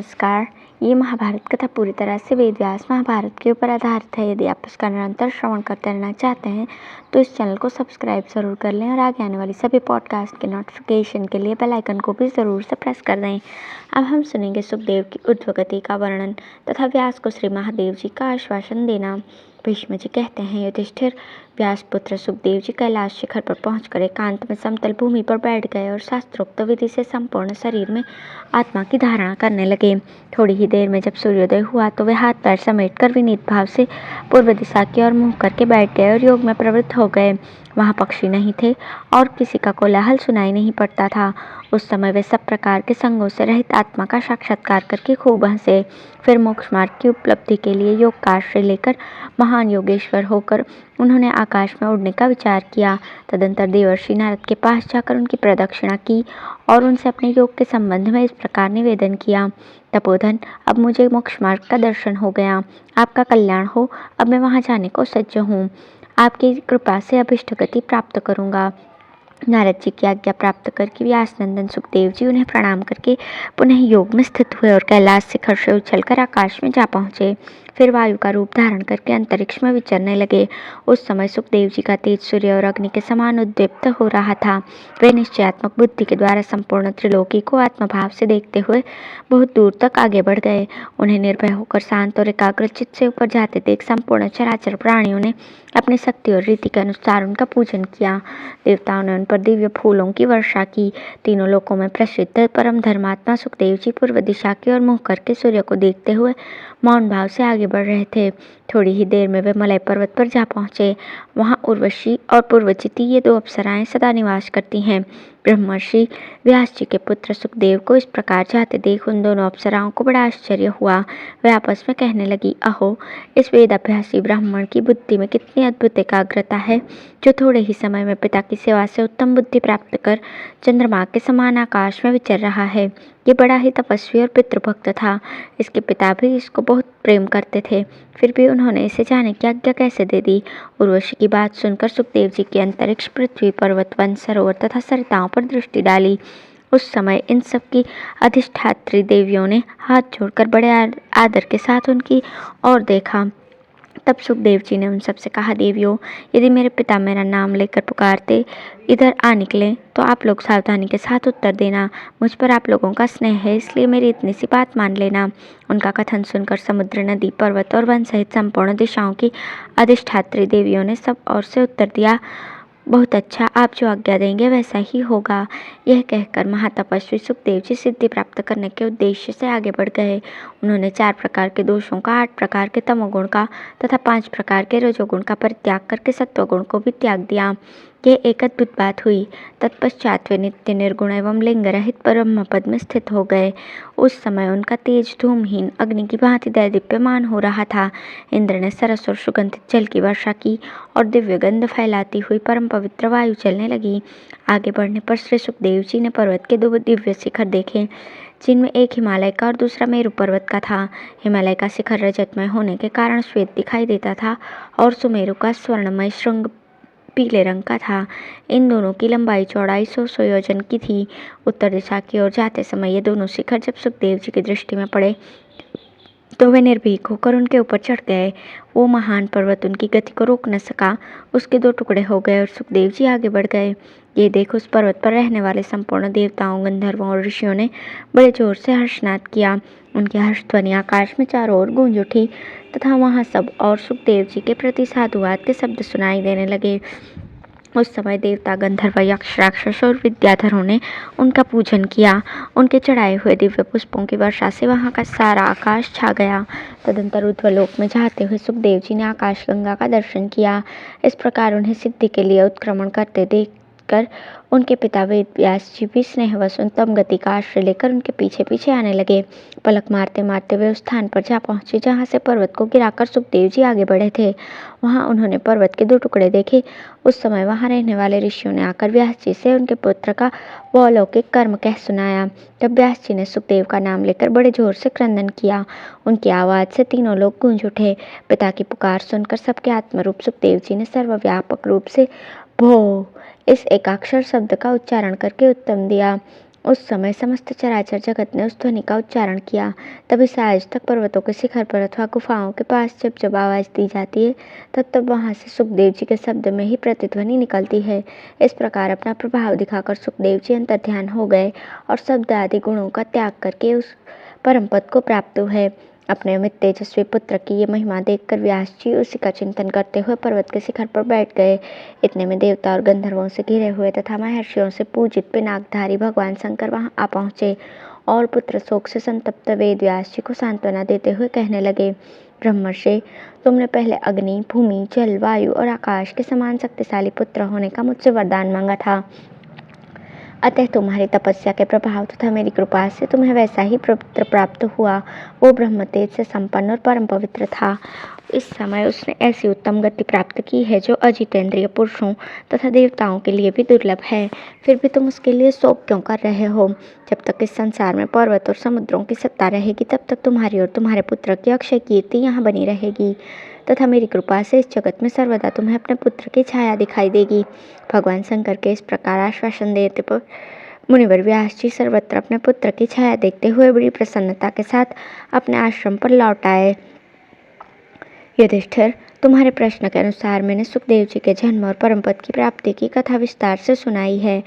नमस्कार। ये महाभारत कथा पूरी तरह से वेद व्यास महाभारत के ऊपर आधारित है। यदि आप इसका निरंतर श्रवण करते रहना चाहते हैं तो इस चैनल को सब्सक्राइब ज़रूर कर लें और आगे आने वाली सभी पॉडकास्ट के नोटिफिकेशन के लिए बेल आइकन को भी ज़रूर से प्रेस कर दें। अब हम सुनेंगे सुखदेव की ऊर्ध्वगति का वर्णन तथा व्यास को श्री महादेव जी का आश्वासन देना। भीष्म जी कहते हैं, युधिष्ठिर, व्यासपुत्र सुखदेव जी कैलाश शिखर पर पहुंचकर एकांत में समतल भूमि पर बैठ गए और शास्त्रोक्त विधि से संपूर्ण शरीर में आत्मा की धारणा करने लगे। थोड़ी ही देर में जब सूर्योदय हुआ तो वे हाथ पैर समेटकर विनीत भाव से पूर्व दिशा की ओर मुंह करके बैठ गए और योग में प्रवृत्त हो गए। वहां पक्षी नहीं थे और किसी का कोलाहल सुनाई नहीं पड़ता था। उस समय वे सब प्रकार के संगों से रहित आत्मा का साक्षात्कार करके खूब हंसे। फिर मोक्ष मार्ग की उपलब्धि के लिए योग का आश्रय लेकर महान योगेश्वर होकर उन्होंने आकाश में उड़ने का विचार किया। तदंतर देवर्षि नारद के पास जाकर उनकी प्रदक्षिणा की और उनसे अपने योग के संबंध में इस प्रकार निवेदन किया। तपोधन, अब मुझे मोक्ष मार्ग का दर्शन हो गया। आपका कल्याण हो। अब मैं वहां जाने को सज्ज हूँ। आपकी कृपा से अभिष्ट गति प्राप्त करूँगा। नारद जी की आज्ञा प्राप्त करके व्यास नंदन सुखदेव जी उन्हें प्रणाम करके पुनः योग में स्थित हुए और कैलाश शिखर से उछलकर आकाश में जा पहुंचे। फिर वायु का रूप धारण करके अंतरिक्ष में विचरने लगे। उस समय सुखदेव जी का तेज सूर्य और अग्नि के समान उद्दीप्त हो रहा था। वे निश्चयात्मक बुद्धि के द्वारा संपूर्ण त्रिलोकी को आत्मभाव से देखते हुए बहुत दूर तक आगे बढ़ गए। उन्हें निर्भय होकर शांत और एकाग्रचित्त से ऊपर जाते देख संपूर्ण चराचर प्राणियों ने अपनी शक्ति और रीति के अनुसार उनका पूजन किया। देवताओं ने उन पर दिव्य फूलों की वर्षा की। तीनों लोकों में प्रसिद्ध परम धर्मात्मा सुखदेव जी पूर्व दिशा की ओर मुंह करके सूर्य को देखते हुए मौन भाव से आगे बढ़ रहे थे। थोड़ी ही देर में वे मलय पर्वत पर जा पहुंचे। वहां उर्वशी और पूर्वचिति ये दो अप्सराएं सदा निवास करती हैं। ब्रह्मर्षि व्यास जी के पुत्र सुखदेव को इस प्रकार जाते देख उन दोनों अप्सराओं को बड़ा आश्चर्य हुआ। वे आपस में कहने लगी, अहो, इस वेदाभ्यासी ब्राह्मण की बुद्धि में कितनी अद्भुत एकाग्रता है, जो थोड़े ही समय में पिता की सेवा से उत्तम बुद्धि प्राप्त कर चंद्रमा के समान आकाश में विचर रहा है। ये बड़ा ही तपस्वी और पितृभक्त था। इसके पिता भी इसको बहुत प्रेम करते थे, फिर भी उन्होंने इसे जाने की आज्ञा कैसे दे दी। उर्वशी की बात सुनकर सुखदेव जी की अंतरिक्ष, पृथ्वी, पर्वत, वन, सरोवर तथा सरिताओं पर दृष्टि डाली। उस समय इन सब की अधिष्ठात्री देवियों ने हाथ जोड़कर बड़े आदर के साथ उनकी ओर देखा। तब सुखदेव जी ने उन सबसे कहा, देवियों, यदि मेरे पिता मेरा नाम लेकर पुकारते इधर आ निकले तो आप लोग सावधानी के साथ उत्तर देना। मुझ पर आप लोगों का स्नेह है, इसलिए मेरी इतनी सी बात मान लेना। उनका कथन सुनकर समुद्र, नदी, पर्वत और वन सहित संपूर्ण दिशाओं की अधिष्ठात्री देवियों ने सब ओर से उत्तर दिया, बहुत अच्छा, आप जो आज्ञा देंगे वैसा ही होगा। यह कहकर महातपस्वी सुखदेव जी सिद्धि प्राप्त करने के उद्देश्य से आगे बढ़ गए। उन्होंने 4 प्रकार के दोषों का, 8 प्रकार के तमोगुण का तथा 5 प्रकार के रजोगुण का परित्याग करके सत्वगुण को भी त्याग दिया। ये एक अद्भुत बात हुई। तत्पश्चात वे नित्य निर्गुण एवं लिंग रहित ब्रह्म पद में स्थित हो गए। उस समय उनका तेज धूमहीन अग्नि की भांति दैदीप्यमान हो रहा था। इंद्र ने सरस और सुगंधित जल की वर्षा की और दिव्य गंध फैलाती हुई परम पवित्र वायु चलने लगी। आगे बढ़ने पर श्री सुखदेव जी ने पर्वत के 2 दिव्य शिखर देखे, जिनमें एक हिमालय का और दूसरा मेरु पर्वत का था। हिमालय का शिखर रजतमय होने के कारण श्वेत दिखाई देता था और सुमेरु का स्वर्णमय श्रृंग पीले रंग का था। इन दोनों की लंबाई चौड़ाई 100 योजन की थी। उत्तर दिशा की ओर जाते समय ये दोनों शिखर जब सुखदेव जी की दृष्टि में पड़े तो वे निर्भीक होकर उनके ऊपर चढ़ गए। वो महान पर्वत उनकी गति को रोक न सका। उसके 2 टुकड़े हो गए और सुखदेव जी आगे बढ़ गए। ये देख उस पर्वत पर रहने वाले संपूर्ण देवताओं, गंधर्वों और ऋषियों ने बड़े जोर से हर्षनाद किया। उनकी हर्षध्वनि आकाश में चारों ओर गूंज उठी तथा वहां सब और सुखदेव जी के प्रति साधुवाद के शब्द सुनाई देने लगे। उस समय देवता, गंधर्व, यक्ष, राक्षस और विद्याधरों ने उनका पूजन किया। उनके चढ़ाए हुए दिव्य पुष्पों की वर्षा से वहां का सारा आकाश छा गया। तदंतर ऊर्ध्वलोक में जाते हुए सुखदेव जी ने आकाश गंगा का दर्शन किया। इस प्रकार उन्हें सिद्धि के लिए उत्क्रमण करते देखकर उनके पिता वेद व्यास जी भी स्नेहवश उत्तम गति का आश्रय लेकर उनके पीछे पीछे आने लगे। पलक मारते मारते वे उस स्थान पर जा पहुंचे जहां से पर्वत को गिराकर सुखदेव जी आगे बढ़े थे। वहां उन्होंने पर्वत के 2 टुकड़े देखे। उस समय वहां रहने वाले ऋषियों ने आकर व्यास जी से उनके पुत्र का वो अलौकिक कर्म कह सुनाया। तब व्यास जी ने सुखदेव का नाम लेकर बड़े जोर से क्रंदन किया। उनकी आवाज से तीनों लोग गूंज उठे। पिता की पुकार सुनकर सबके आत्मरूप सुखदेव जी ने सर्वव्यापक रूप से भो इस एकाक्षर शब्द का उच्चारण करके उत्तर दिया। उस समय समस्त चराचर जगत ने उस ध्वनि का उच्चारण किया। तभी से आज तक पर्वतों के शिखर पर अथवा गुफाओं के पास जब जब आवाज दी जाती है तब तब वहां से सुखदेव जी के शब्द में ही प्रतिध्वनि निकलती है। इस प्रकार अपना प्रभाव दिखाकर सुखदेव जी अंतर्ध्यान हो गए और शब्द आदि गुणों का त्याग करके उस परम पद को प्राप्त हुए। अपने अमित तेजस्वी पुत्र की ये महिमा देखकर व्यास जी उसी का चिंतन करते हुए पर्वत के शिखर पर बैठ गए। इतने में देवता और गंधर्वों से घिरे हुए तथा महर्षियों से पूजित पिनाकधारी भगवान शंकर वहां आ पहुंचे और पुत्र शोक से संतप्त वेद व्यास जी को सांत्वना देते हुए कहने लगे, ब्रह्मर्षि, तुमने पहले अग्नि, भूमि, जल, वायु और आकाश के समान शक्तिशाली पुत्र होने का मुझसे वरदान मांगा था। अतः तुम्हारी तपस्या के प्रभाव तथा मेरी कृपा से तुम्हें वैसा ही पुत्र प्राप्त हुआ। वो ब्रह्म तेज से संपन्न और परम पवित्र था। इस समय उसने ऐसी उत्तम गति प्राप्त की है जो अजितेंद्रिय पुरुषों तथा देवताओं के लिए भी दुर्लभ है। फिर भी तुम उसके लिए शोक क्यों कर रहे हो? जब तक इस संसार में पर्वत और समुद्रों की सत्ता रहेगी तब तक तुम्हारी और तुम्हारे पुत्र की अक्षय कीर्ति यहाँ बनी रहेगी तथा मेरी कृपा से इस जगत में सर्वदा तुम्हें अपने पुत्र की छाया दिखाई देगी। भगवान शंकर के इस प्रकार आश्वासन देते पर मुनिवर व्यास जी सर्वत्र अपने पुत्र की छाया देखते हुए बड़ी प्रसन्नता के साथ अपने आश्रम पर लौट आए। युधिष्ठिर, तुम्हारे प्रश्न के अनुसार मैंने सुखदेव जी के जन्म और परम पद की प्राप्ति की कथा विस्तार से सुनाई है।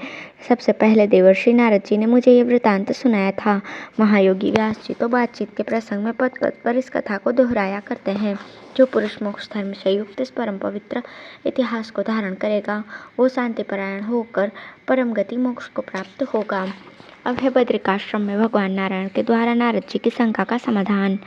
सबसे पहले देवर्षि नारद जी ने मुझे यह वृतांत सुनाया था। महायोगी व्यास जी तो बातचीत के प्रसंग में पद पद पर इस कथा को दोहराया करते हैं। जो पुरुष मोक्ष धर्म से युक्त इस परम पवित्र इतिहास को धारण करेगा वो शांतिपरायण होकर परम गति मोक्ष को प्राप्त होगा। अब है बद्रिकाश्रम में भगवान नारायण के द्वारा नारद जी की शंका का समाधान।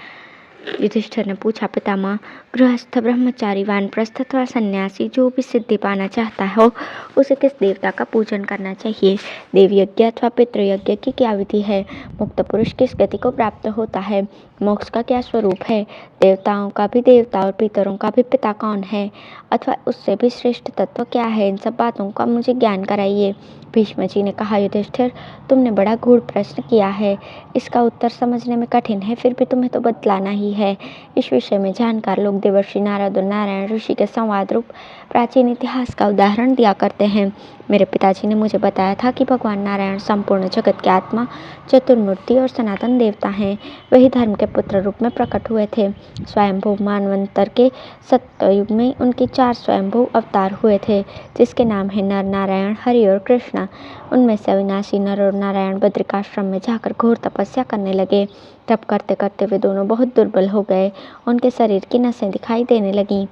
युधिष्ठिर ने पूछा, पितामह, गृहस्थ, ब्रह्मचारी, वानप्रस्थ अथवा सन्यासी जो भी सिद्धि पाना चाहता हो उसे किस देवता का पूजन करना चाहिए? देव यज्ञ अथवा पितृयज्ञ की क्या विधि है? मुक्त पुरुष किस गति को प्राप्त होता है? मोक्ष का क्या स्वरूप है? देवताओं का भी देवता और पितरों का भी पिता कौन है? अथवा उससे भी श्रेष्ठ तत्व क्या है? इन सब बातों का मुझे ज्ञान कराइए। भीष्म जी ने कहा, युधिष्ठिर, तुमने बड़ा गूढ़ प्रश्न किया है। इसका उत्तर समझने में कठिन है, फिर भी तुम्हें तो बतलाना ही है। इस विषय में जानकार लोग देवर्षि नारद और नारायण ऋषि के संवाद रूप प्राचीन इतिहास का उदाहरण दिया करते हैं। मेरे पिताजी ने मुझे बताया था कि भगवान नारायण संपूर्ण जगत के आत्मा, चतुर्मूर्ति और सनातन देवता हैं। वही धर्म के पुत्र रूप में प्रकट हुए थे। स्वयंभू मानवंतर के सत्ययुग में उनके 4 स्वयंभू अवतार हुए थे, जिसके नाम है नर, नारायण, हरि और कृष्ण। उनमें से अविनाशी नर और नारायण बद्रिकाश्रम में जाकर घोर तपस्या करने लगे। तप करते करते वे दोनों बहुत दुर्बल हो गए। उनके शरीर की नसें दिखाई देने लगीं।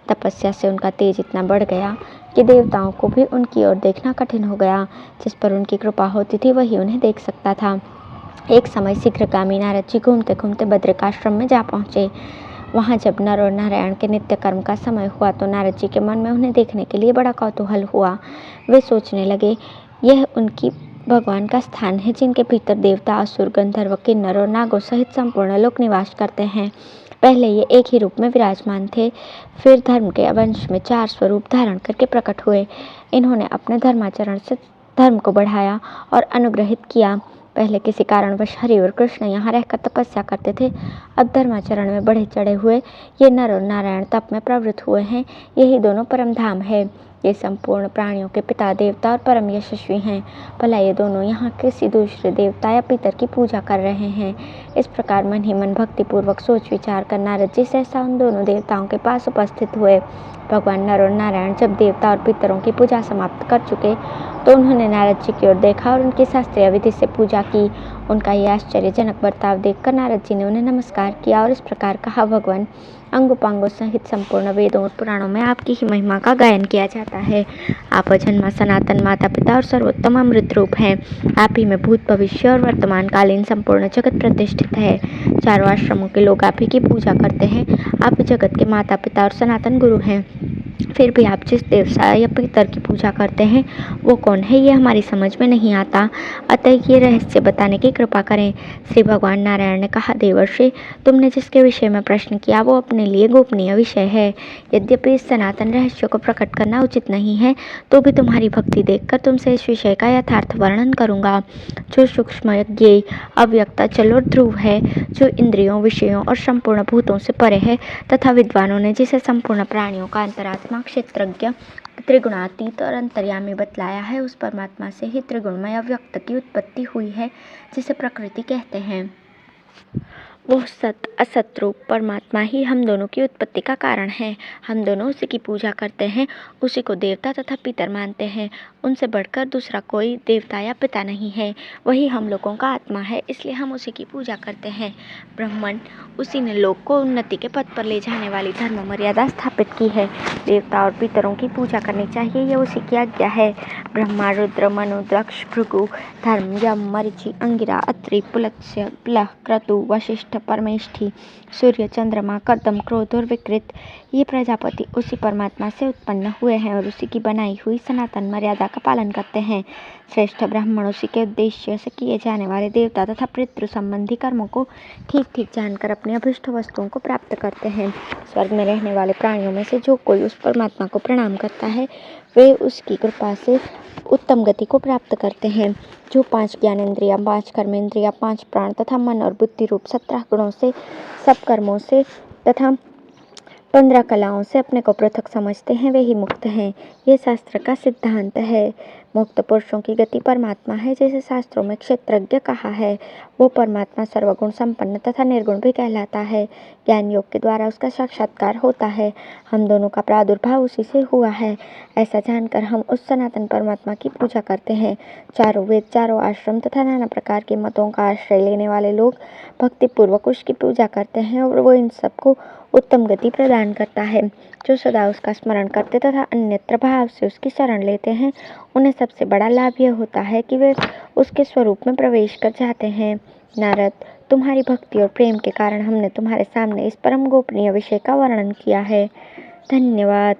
तपस्या से उनका तेज इतना बढ़ गया कि देवताओं को भी उनकी ओर देखना कठिन हो गया। जिस पर उनकी कृपा होती थी वही उन्हें देख सकता था। एक समय शीघ्रगामी नारद जी घूमते घूमते बद्रिकाश्रम में जा पहुँचे। वहाँ जब नर और नारायण के नित्य कर्म का समय हुआ तो नारद जी के मन में उन्हें देखने के लिए बड़ा कौतूहल हुआ। वे सोचने लगे, यह उनकी भगवान का स्थान है जिनके भीतर देवता, असुर, गंधर्व, किन्नर और नागों सहित संपूर्ण लोग निवास करते हैं। पहले ये एक ही रूप में विराजमान थे, फिर धर्म के वंश में 4 स्वरूप धारण करके प्रकट हुए। इन्होंने अपने धर्माचरण से धर्म को बढ़ाया और अनुग्रहित किया। पहले किसी कारणवश हरि और कृष्ण यहाँ रहकर तपस्या करते थे। अब धर्माचरण में बढ़े चढ़े हुए ये नर और नारायण तप में प्रवृत्त हुए हैं। यही दोनों परम धाम है। ये संपूर्ण प्राणियों के पिता, देवता और परम यशस्वी हैं। भला ये दोनों यहाँ किसी दूसरे देवता या पितर की पूजा कर रहे हैं? इस प्रकार मन ही मन भक्तिपूर्वक सोच विचार कर नारद जी सहसा उन दोनों देवताओं के पास उपस्थित हुए। भगवान नर और नारायण जब देवता और पितरों की पूजा समाप्त कर चुके तो उन्होंने नारद जी की ओर देखा और उनकी शास्त्रीय विधि से पूजा की। उनका यह आश्चर्यजनक बर्ताव देखकर नारद जी ने उन्हें नमस्कार किया और इस प्रकार कहा, भगवान, अंगोपांगों सहित संपूर्ण वेदों और पुराणों में आपकी ही महिमा का गायन किया जाता है। आप अजन्मा, सनातन, माता पिता और सर्वोत्तम अमृत रूप हैं। आप ही में भूत, भविष्य और वर्तमान कालीन संपूर्ण जगत प्रतिष्ठित है। चारों आश्रमों के लोग आप ही की पूजा करते हैं। आप जगत के माता पिता और सनातन गुरु हैं। फिर भी आप जिस देवता या पितर की पूजा करते हैं वो कौन है, ये हमारी समझ में नहीं आता। अतः ये रहस्य बताने की कृपा करें। श्री भगवान नारायण ने कहा, देवर्षि, तुमने जिसके विषय में प्रश्न किया वो अपने लिए गोपनीय विषय है। यद्यपि इस सनातन रहस्य को प्रकट करना उचित नहीं है तो भी तुम्हारी भक्ति देखकर तुमसे इस विषय का यथार्थ वर्णन करूँगा। जो सूक्ष्म, ज्ञेय, अव्यक्त, अचल और ध्रुव है, जो इंद्रियों, विषयों और संपूर्ण भूतों से परे है तथा विद्वानों ने जिसे संपूर्ण प्राणियों का अंतरात्मा, क्षेत्रज्ञ त्रिगुणातीत और अंतर्यामी बतलाया है। उस परमात्मा से ही त्रिगुणमय अव्यक्त की उत्पत्ति हुई है, जिसे प्रकृति कहते हैं। वो सत असत रूप परमात्मा ही हम दोनों की उत्पत्ति का कारण है। हम दोनों उसी की पूजा करते हैं, उसी को देवता तथा पितर मानते हैं। उनसे बढ़कर दूसरा कोई देवता या पिता नहीं है। वही हम लोगों का आत्मा है, इसलिए हम उसी की पूजा करते हैं। ब्राह्मण उसी ने लोक को उन्नति के पथ पर ले जाने वाली धर्म मर्यादा स्थापित की है। देवता और पितरों की पूजा करनी चाहिए, यह उसी की आज्ञा है। ब्रह्मा, रुद्र, मनु, दक्ष, भृगु, धर्म, यम, मरीचि, अंगिरा, अत्रि, पुलत्स्य, प्लह, क्रतु, वशिष्ठ, परमेष्ठी, सूर्य, चंद्रमा, कदम, क्रोध और विकृत, ये प्रजापति उसी परमात्मा से उत्पन्न हुए हैं और उसी की बनाई हुई सनातन मर्यादा का पालन करते हैं। श्रेष्ठ ब्राह्मण उसी के उद्देश्य से किए जाने वाले देवता तथा पितृ संबंधी कर्मों को ठीक ठीक जानकर अपनी अभिष्ट वस्तुओं को प्राप्त करते हैं। स्वर्ग में रहने वाले प्राणियों में से जो कोई उस परमात्मा को प्रणाम करता है, वे उसकी कृपा से उत्तम गति को प्राप्त करते हैं। जो 5 ज्ञानेंद्रियां, 5 कर्मेंद्रियां, 5 प्राण तथा मन और बुद्धि रूप 17 गुणों से, सब कर्मों से तथा 15 कलाओं से अपने को पृथक समझते हैं, वे ही मुक्त हैं। ये शास्त्र का सिद्धांत है। मुक्त पुरुषों की गति परमात्मा है, जैसे शास्त्रों में क्षेत्रज्ञ कहा है। वो परमात्मा सर्वगुण संपन्न तथा निर्गुण भी कहलाता है। ज्ञान योग के द्वारा उसका साक्षात्कार होता है। हम दोनों का प्रादुर्भाव उसी से हुआ है। ऐसा जानकर हम उस सनातन परमात्मा की पूजा करते हैं। चारों वेद, चारों आश्रम तथा नाना प्रकार के मतों का आश्रय लेने वाले लोग भक्तिपूर्वक उसकी पूजा करते हैं और वो इन सबको उत्तम गति प्रदान करता है। जो सदा उसका स्मरण करते तथा अन्यत्र भाव से उसकी शरण लेते हैं, उन्हें सबसे बड़ा लाभ यह होता है कि वे उसके स्वरूप में प्रवेश कर जाते हैं। नारद, तुम्हारी भक्ति और प्रेम के कारण हमने तुम्हारे सामने इस परम गोपनीय विषय का वर्णन किया है। धन्यवाद।